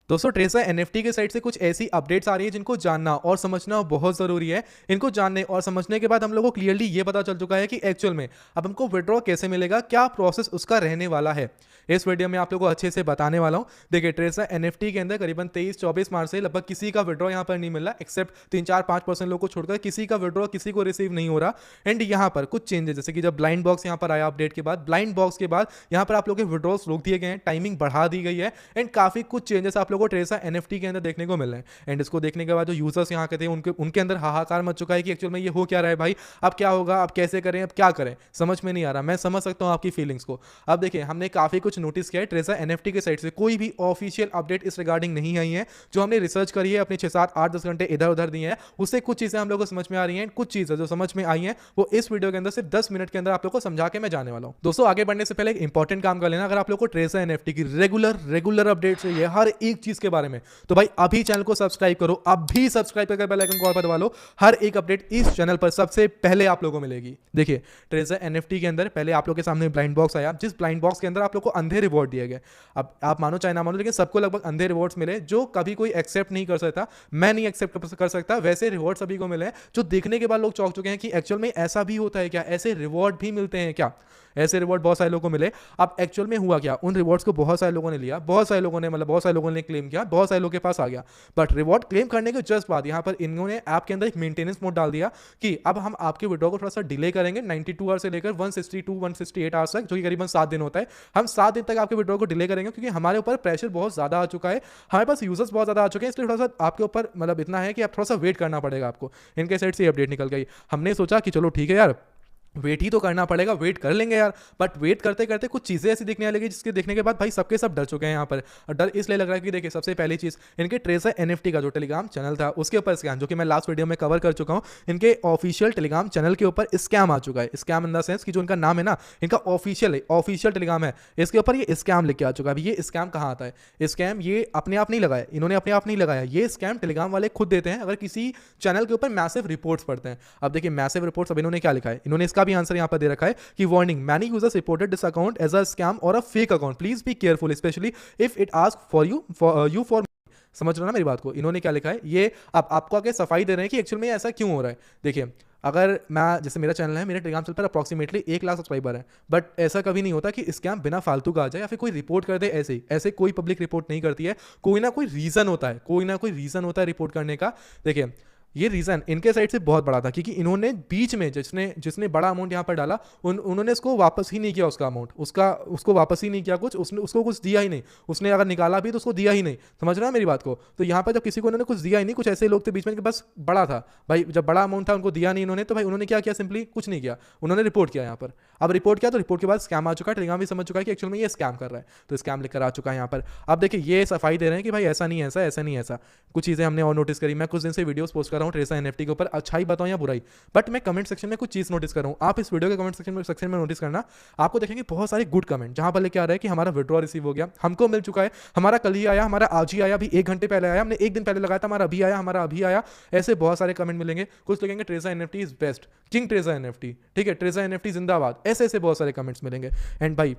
दोस्तों Teresa NFT के side से कुछ ऐसी अपडेट्स आ रही है जिनको जानना और समझना बहुत ज़रूरी है। इनको जानने और समझने के बाद हम लोगों को क्लियरली ये पता चल चुका है कि एक्चुअल में अब हमको विड्रॉ कैसे मिलेगा, क्या प्रोसेस उसका रहने वाला है। इस वीडियो में आप लोगों को अच्छे से बताने वाला हूँ। देखिए ट्रेसा एनएफटी के अंदर करीबन 23-24 मार्च से लगभग किसी का विड्रॉ यहाँ पर नहीं मिल रहा, एक्सेप्ट 3-4-5% लोगों को छोड़कर किसी का विड्रॉ किसी को रिसीव नहीं हो रहा। एंड यहाँ पर कुछ चेंजेस, जैसे कि जब ब्लाइंड बॉक्स यहाँ पर आया अपडेट के बाद, ब्लाइंड बॉक्स के बाद यहाँ पर आप लोगों के विड्रॉल्स रोक दिए गए हैं, टाइमिंग बढ़ा दी गई है एंड काफी कुछ चेंजेस आप लोगों को ट्रेसा एनएफटी के अंदर देखने को मिल रहे हैं। एंड इसको देखने के बाद जो यूजर्स यहाँ के थे उनके अंदर हाहाकार मच चुका है कि एक्चुअल में ये हो क्या रहा है भाई, अब क्या होगा, अब कैसे करें, अब क्या करें, समझ में नहीं आ रहा। मैं समझ सकता हूँ आपकी फीलिंग्स को। अब देखिए हमने काफी कुछ नोटिस किया है, ट्रेसा एनएफटी के साइड से कोई भी ऑफिशियल अपडेट इस रिगार्डिंग नहीं आई है। जो हमने रिसर्च करी है, अपने 6-7-8-10 घंटे इधर उधर दिए हैं, उससे कुछ चीजें हम लोग को समझ में आ रही हैं। कुछ चीजें जो समझ में आई हैं वो इस वीडियो के अंदर सिर्फ 10 मिनट के अंदर आप लोग को समझा के मैं जाने वाला हूं। दोस्तों आगे बढ़ने से पहले एक इंपॉर्टेंट काम कर लेना, अगर आप लोग को ट्रेसा एनएफटी की रेगुलर अपडेट चाहिए हर एक चीज के बारे में, तो भाई अभी चैनल को सब्सक्राइब करो, अभी सब्सक्राइब करके बेल आइकन को ऑल पर दबा लो। हर एक अपडेट इस चैनल पर सबसे पहले आप लोगों को मिलेगी। देखिए ट्रेसा एनएफटी के अंदर पहले आप लोग के सामने ब्लाइंड बॉक्स आया, जिस ब्लाइंड बॉक्स के अंदर आप लोग को अंधे रिवॉर्ड दिए गए। अब आप मानो चाहे ना मानो, लेकिन सबको लगभग अंधे रिवॉर्ड्स मिले जो कभी कोई एक्सेप्ट नहीं कर सकता। मैं नहीं एक्सेप्ट कर सकता, वैसे रिवॉर्ड सभी को मिले जो देखने के बाद लोग चौंक चुके हैं कि एक्चुअल में ऐसा भी होता है क्या, ऐसे रिवॉर्ड भी मिलते हैं क्या। ऐसे रिवॉर्ड बहुत सारे लोगों को मिले। अब एक्चुअल में हुआ क्या, उन रिवॉर्ड्स को बहुत सारे लोगों ने लिया, बहुत सारे लोगों ने क्लेम किया, बहुत सारे लोगों के पास आ गया। बट रिवॉर्ड क्लेम करने के जस्ट बाद यहाँ पर इन्होंने ऐप के अंदर एक मेंटेनेंस मोड डाल दिया कि अब हम आपके विड्रॉ को थोड़ा सा डिले करेंगे, 92 आवर्स से लेकर 162-168 आवर्स तक, जो कि करीबन 7 दिन होता है। हम 7 दिन तक आपके विड्रॉ को डिले करेंगे क्योंकि हमारे ऊपर प्रेशर बहुत ज्यादा आ चुका है, हमारे पास यूजर्स बहुत ज्यादा आ चुके हैं, इसलिए थोड़ा सा आपके ऊपर इतना है कि आप थोड़ा सा वेट करना पड़ेगा आपको। इनके साइड से अपडेट निकल गई। हमने सोचा कि चलो ठीक है यार, वेट ही तो करना पड़ेगा, वेट कर लेंगे यार। बट वेट करते करते कुछ चीज़ें ऐसी दिखने लगी जिसके देखने के बाद भाई सबके सब डर चुके हैं यहाँ पर। और डर इसलिए लग रहा है कि देखिए सबसे पहली चीज़, इनके ट्रेसा एनएफटी का जो टेलीग्राम चैनल था उसके ऊपर स्कैम, जो कि मैं लास्ट वीडियो में कवर कर चुका हूँ। इनके ऑफिशियल टेलीग्राम चैनल के ऊपर स्कैम आ चुका है। स्कैम इन द सेंस कि जो इनका नाम है ना, इनका ऑफिशियल टेलीग्राम है, इसके ऊपर ये स्कैम लिख के आ चुका है। ये स्कैम कहाँ आता है, स्कैम ये अपने आप नहीं लगाया, इन्होंने अपने आप नहीं लगाया, ये स्कैम टेलीग्राम वाले खुद देते हैं अगर किसी चैनल के ऊपर मैसिव रिपोर्ट्स पढ़ते हैं। अब देखिए मैसिव रिपोर्ट्स, अब इन्होंने क्या लिखा है, इन्होंने इसका भी आंसर यहाँ पर दे रखा है कि warning, many users reported this account as a scam और a fake account, please be careful specially if it ask for you for. समझ रहे हो ना मेरी बात को। इन्होंने क्या लिखा है, ये अब आपको आगे सफाई दे रहे हैं कि एक्चुअल में ऐसा क्यों हो रहा है। देखिए अगर मैं, जैसे मेरा चैनल है, मेरे टेलीग्राम चैनल पर अप्रॉक्सीमेटली 1 लाख सब्सक्राइबर है, बट ऐसा कभी नहीं होता कि स्कैम बिना फालतू का आ जाए या फिर कोई रिपोर्ट कर दे। ऐसे कोई पब्लिक रिपोर्ट नहीं करती है, कोई ना कोई रीजन होता है रिपोर्ट करने का। देखिए ये रीजन इनके साइड से बहुत बड़ा था क्योंकि इन्होंने बीच में जिसने बड़ा अमाउंट यहाँ पर डाला उन्होंने इसको वापस ही नहीं किया, उसका अमाउंट उसको वापस ही नहीं किया, उसको कुछ दिया ही नहीं। उसने अगर निकाला भी तो उसको दिया ही नहीं। समझ रहा है मेरी बात को। तो यहाँ पर जब किसी को उन्होंने कुछ दिया ही नहीं, कुछ ऐसे लोग थे बीच में कि बस बड़ा था भाई, जब बड़ा अमाउंट था उनको दिया नहीं इन्होंने, तो भाई उन्होंने क्या किया, सिंपली कुछ नहीं किया, उन्होंने रिपोर्ट किया यहाँ पर। अब रिपोर्ट किया तो रिपोर्ट के बाद स्कैम आ चुका है, टेलीग्राम भी समझ चुका है कि एक्चुअल में ये स्कैम कर रहा है, तो स्कैम लिखकर आ चुका है यहाँ पर। अब देखिए ये सफाई दे रहे हैं कि भाई ऐसा नहीं, ऐसा नहीं, ऐसा कुछ चीज़ें हमने और नोटिस करी। मैं कुछ दिन से वीडियोस पोस्ट कर रहा हूँ ट्रेसा एनएफटी के ऊपर, अच्छाई बताऊं या बुराई, बट मैं कमेंट सेक्शन में कुछ चीज नोटिस कर रहा हूं। आप इस वीडियो के कमेंट सेक्शन में नोटिस करना, आपको देखेंगे बहुत सारे गुड कमेंट जहां पर लिखा आ रहा है कि हमारा विड्रॉ रिसीव हो गया, हमको मिल चुका है, हमारा कल ही आया, हमारा आज ही आया, अभी 1 घंटे पहले आया, हमने 1 दिन पहले लगाया था, हमारा अभी आया। ऐसे बहुत सारे कमेंट मिलेंगे। कुछ लिखेंगे Teresa NFT is best, king Teresa NFT, ठीक है, ट्रेसा एनएफटी जिंदाबाद, ऐसे बहुत सारे कमेंट्स मिलेंगे। एंड भाई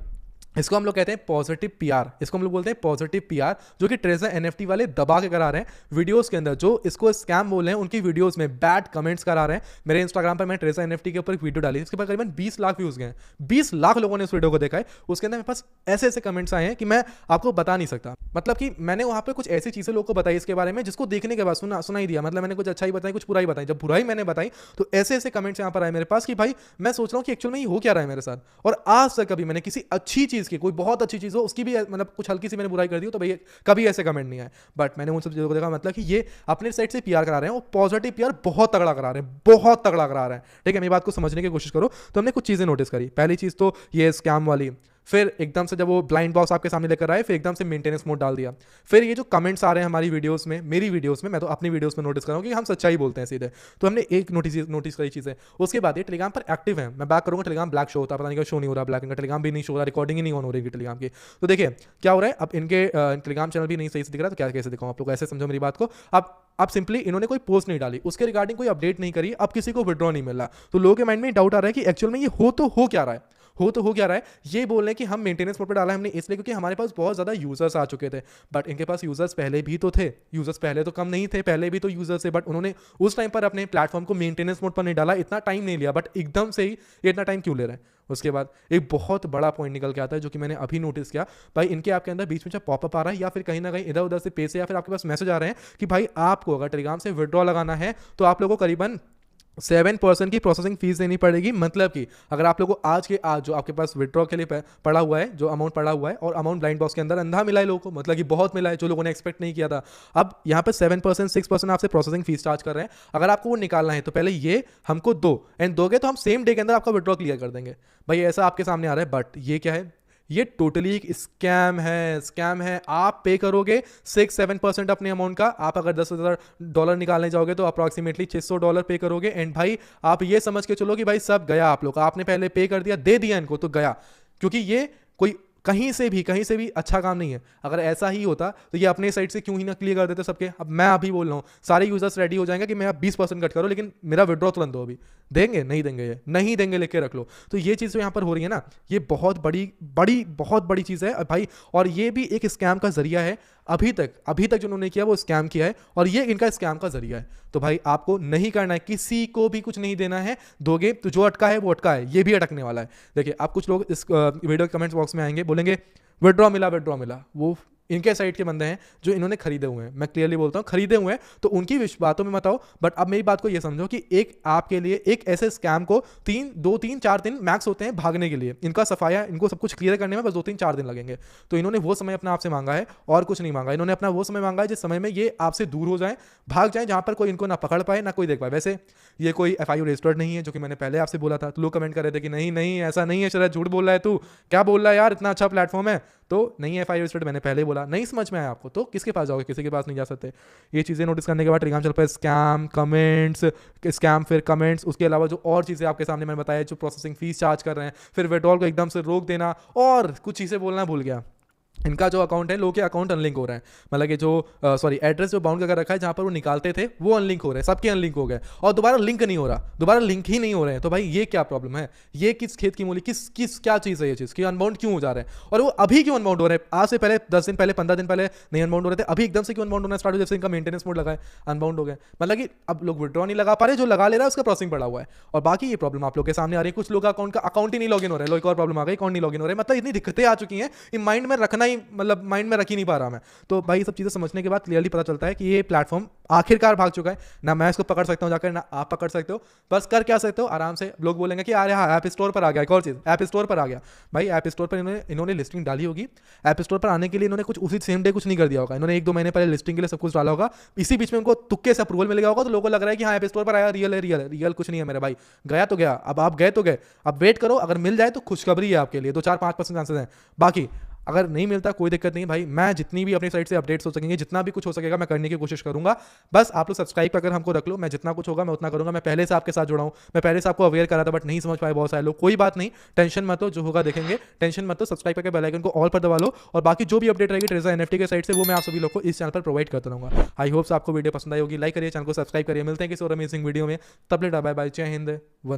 इसको हम लोग कहते हैं पॉजिटिव पीआर, इसको हम लोग बोलते हैं पॉजिटिव पीआर, जो कि ट्रेसा एनएफटी वाले दबा के करा रहे हैं वीडियोस के अंदर। जो इसको स्कैम बोल रहे हैं उनकी वीडियोस में बैड कमेंट्स करा रहे हैं। मेरे इंस्टाग्राम पर मैं ट्रेसा एनएफटी के ऊपर एक वीडियो डाली, इसके पास करीबन 20 लाख व्यूज गए, 20 लाख लोगों ने उस वीडियो को देखा है। उसके अंदर मेरे पास ऐसे कमेंट्स आए हैं कि मैं आपको बता नहीं सकता। मतलब कि मैंने वहां पर कुछ ऐसी चीजें लोगों को बताई इसके बारे में जिसको देखने के बाद सुना ही दिया। मतलब मैंने कुछ अच्छाई बताई, कुछ बुराई बताई। जब बुराई मैंने बताई तो ऐसे कमेंट्स यहाँ पर आए मेरे पास कि भाई मैं सोच रहा हूँ कि एक्चुअल में ये हो क्या रहा है मेरे साथ। और आज तक कभी मैंने किसी अच्छी चीज की, कोई बहुत अच्छी चीज हो उसकी भी कुछ हल्की सी मैंने बुराई कर दी हो तो भाई कभी ऐसे कमेंट नहीं आए। बट मैंने उन सब चीजों को देखा, मतलब कि ये अपने साइड से पीआर करा रहे हैं और पॉजिटिव पीआर बहुत तगड़ा करा रहे हैं। ठीक है, मेरी बात को समझने की कोशिश करो। तो हमने कुछ चीजें नोटिस करी। पहली चीज तो ये स्कैम वाली, फिर एकदम से जब वो ब्लाइंड बॉक्स आपके सामने लेकर आए, फिर एकदम से मेंटेनेंस मोड डाल दिया। फिर ये जो कमेंट्स आ रहे हैं हमारी वीडियोस में, मेरी वीडियोस में, मैं तो अपनी वीडियोस में नोटिस कर रहा हूं कि हम सच्चाई बोलते हैं सीधे। तो हमने एक नोटिस करी चीजें। उसके बाद ये टेलीग्राम पर एक्टिव है, मैं बैक करूंगा, टेलीग्राम ब्लैक शो होता है, पता नहीं क्या शो नहीं हो रहा, ब्लैक, इनका टेलीग्राम भी नहीं शो हो रहा, रिकॉर्डिंग ही नहीं ऑन हो रही टेलीग्राम की। तो देखिए क्या हो रहा है, अब इनके टेलीग्राम चैनल भी नहीं सही से दिख रहा, तो क्या कैसे दिखाऊं आप लोग, ऐसे समझो मेरी बात को। अब सिंपली इन्होंने कोई पोस्ट नहीं डाली, उसके रिगार्डिंग कोई अपडेट नहीं करी, अब किसी को विड्रॉ नहीं मिल रहा, तो लोगों के माइंड में डाउट आ रहा है कि एक्चुअल में ये हो क्या रहा है, हो क्या रहा है, ये बोल रहे हैं कि हम मेंटेनेंस मोड पर डाला हमने इसलिए क्योंकि हमारे पास बहुत ज़्यादा यूजर्स आ चुके थे। बट इनके पास यूजर्स पहले भी तो थे, यूजर्स पहले तो कम नहीं थे, पहले भी तो यूजर्स थे, बट उन्होंने उस टाइम पर अपने प्लेटफॉर्म को मेंटेनेंस मोड पर नहीं डाला, इतना टाइम नहीं लिया। बट एकदम से ही ये इतना टाइम क्यों ले रहे हैं? उसके बाद एक बहुत बड़ा पॉइंट निकल के आता है जो कि मैंने अभी नोटिस किया। भाई इनके ऐप के अंदर बीच में जब पॉपअप आ रहा है या फिर कहीं ना कहीं इधर उधर से पैसे या फिर आपके पास मैसेज आ रहे हैं कि भाई आपको अगर टेलीग्राम से विड्रॉ लगाना है तो आप लोगों को करीबन 7% की प्रोसेसिंग फीस देनी पड़ेगी। मतलब कि अगर आप लोगों को आज के आज जो आपके पास विड्रॉ के लिए पड़ा हुआ है, जो अमाउंट पड़ा हुआ है, और अमाउंट ब्लाइंड बॉक्स के अंदर अंधा मिला है लोगों को, मतलब कि बहुत मिला है जो लोगों ने एक्सपेक्ट नहीं किया था। अब यहाँ पर 7% 6% आपसे प्रोसेसिंग फीस चार्ज कर रहे हैं। अगर आपको वो निकालना है तो पहले ये हमको दो, एंड दोगे तो हम सेम डे के अंदर आपका विड्रॉ क्लियर कर देंगे। भाई ऐसा आपके सामने आ रहा है, बट ये क्या है? ये टोटली एक स्कैम है। आप पे करोगे 6-7% अपने अमाउंट का। आप अगर $10,000 निकालने जाओगे तो अप्रॉक्सीमेटली $600 पे करोगे। एंड भाई आप ये समझ के चलो कि भाई सब गया, आप लोग आपने पहले पे कर दिया, दे दिया इनको तो गया, क्योंकि ये कोई कहीं से भी अच्छा काम नहीं है। अगर ऐसा ही होता तो ये अपने साइड से क्यों ही ना क्लियर कर देते सबके। अब मैं अभी बोल रहा हूँ सारे यूजर्स रेडी हो जाएंगे कि मैं अब 20% कट करो, लेकिन मेरा विड्रॉ तुरंत दो। अभी देंगे नहीं देंगे, ये नहीं देंगे, लेके रख लो। तो ये चीज़ जो यहाँ पर हो रही है ना, ये बहुत बड़ी चीज़ है भाई। और ये भी एक स्कैम का जरिया है। अभी तक जो उन्होंने किया वो स्कैम किया है, और ये इनका स्कैम का जरिया है। तो भाई आपको नहीं करना है, किसी को भी कुछ नहीं देना है। दोगे तो जो अटका है वो अटका है, ये भी अटकने वाला है। देखिए आप कुछ लोग इस वीडियो के कमेंट्स बॉक्स में आएंगे, बोलेंगे विड्रॉ मिला। वो इनके साइड के बंदे हैं जो इन्होंने खरीदे हुए हैं। मैं क्लियरली बोलता हूँ खरीदे हुए हैं, तो उनकी बातों में मत आओ। बट अब मेरी बात को ये समझो कि एक आपके लिए एक ऐसे स्कैम को 2-3-4 दिन मैक्स होते हैं भागने के लिए। इनका सफाया, इनको सब कुछ क्लियर करने में बस 2-3-4 दिन लगेंगे। तो इन्होंने वो समय अपना आपसे मांगा है और कुछ नहीं मांगा। इन्होंने अपना वो समय मांगा है जिस समय में ये आपसे दूर हो जाए, भाग जाए, जहां पर कोई इनको ना पकड़ पाए ना कोई देख पाए। वैसे ये कोई FIU रजिस्टर्ड नहीं है, जो कि मैंने पहले आपसे बोला था। तो लोग कमेंट कर रहे थे कि नहीं ऐसा नहीं है, शरद झूठ बोल रहा है, तू क्या बोल रहा है यार, इतना अच्छा प्लेटफॉर्म है। तो नहीं है FIU रजिस्टर्ड, मैंने पहले बोला। नहीं समझ में आया आपको तो किसके पास जाओगे? किसी के पास नहीं जा सकते। ये चीज़ें नोटिस करने के बाद टेलीग्राम चल पाए स्कैम फिर कमेंट्स, उसके अलावा जो और चीज़ें आपके सामने मैंने बताया, जो प्रोसेसिंग फीस चार्ज कर रहे हैं, फिर विड्रॉल को एकदम से रोक देना, और कुछ चीज़ें बोलना भूल गया। इनका जो अकाउंट है, लोगों के अकाउंट अनलिंक हो रहा है। मतलब कि जो एड्रेस जो बाउंड करके रखा है जहां पर वो निकालते थे, वो अनलिंक हो रहे हैं, सबके अनलिंक हो गए, और दोबारा लिंक नहीं हो रहा, दोबारा लिंक ही नहीं हो रहे हैं। तो भाई ये क्या प्रॉब्लम है? ये किस खेत की मूली, किस क्या चीज़ है ये चीज़ कि अनबाउंड क्यों हो जा रहे हैं? और वो अभी क्यों अनबाउंड हो रहे हैं? आज से पहले 10 दिन पहले, 15 दिन पहले नहीं अनबाउंड हो रहे थे, अभी एकदम से क्यों अनबाउंड होना स्टार्ट हो? जैसे इनका मेंटेनेंस मोड लगा है, अनबाउंड हो गए। मतलब कि अब लोग विड्रॉ नहीं लगा पा रहे, जो लगा ले रहा है उसका प्रोसेसिंग पड़ा हुआ है। और बाकी ये प्रॉब्लम आप लोग के सामने आ रही है, कुछ लोग का अकाउंट ही नहीं लॉगिन हो रहा है। एक और प्रॉब्लम आ गई, अकाउंट नहीं लॉगिन हो रहा है। मतलब इतनी दिक्कतें आ चुकी हैं, ये माइंड में रखना ही, मतलब माइंड में रख ही नहीं पा रहा मैं। तो भाई सब चीज़ें समझने के बाद क्लियरली पता चलता है कि ये प्लेटफॉर्म आखिरकार भाग चुका है। ना मैं इसको पकड़ सकता हूँ जाकर, ना आप पकड़ सकते हो। बस कर क्या सकते हो, आराम से लोग बोलेंगे कि अरे हाँ ऐप स्टोर पर आ गया। एक और चीज़, ऐप स्टोर पर आ गया। भाई ऐप स्टोर पर इन्होंने लिस्टिंग डाली होगी। ऐप स्टोर पर आने के लिए इन्होंने कुछ उसी सेम डे कुछ नहीं कर दिया होगा। इन्होंने 1-2 महीने पहले लिस्टिंग के लिए सब कुछ डाला होगा। इसी बीच में उनको तुक्के से अप्रूवल मिल गया होगा, तो लोगों को लग रहा है कि हाँ ऐप स्टोर पर आया, रियल कुछ नहीं है मेरे भाई। गया तो गया, अब आप गए तो गए, अब वेट करो, अगर मिल जाए तो खुशखबरी है आपके लिए। 2-4-5% चांसेस हैं। बाकी अगर नहीं मिलता कोई दिक्कत नहीं भाई, मैं जितनी भी अपनी साइड से अपडेट्स हो सकेंगे, जितना भी कुछ हो सकेगा मैं करने की कोशिश करूंगा। बस आप लोग सब्सक्राइब अगर हमको रख लो, मैं जितना कुछ होगा मैं उतना करूंगा। मैं पहले से आपके साथ जुड़ा हूं, मैं पहले से आपको अवेयर करा था, बट नहीं समझ पाए बहुत सारे लोग। कोई बात नहीं, टेंशन मत लो, जो होगा देखेंगे, टेंशन मत लो। सब्सक्राइब करके बेल आइकन को ऑल पर दबा लो, और बाकी जो भी अपडेट रहेगी ट्रेजर NFT के साइड से, वो मैं आप सभी लोग को इस चैनल पर प्रोवाइड करता रहूंगा। आई होप्स आपको वीडियो पसंद आई होगी। लाइक करिए, चैनल को सब्सक्राइब करिए। मिलते हैं किसी और अमेजिंग वीडियो में, तब तक बाय बाय, जय हिंद।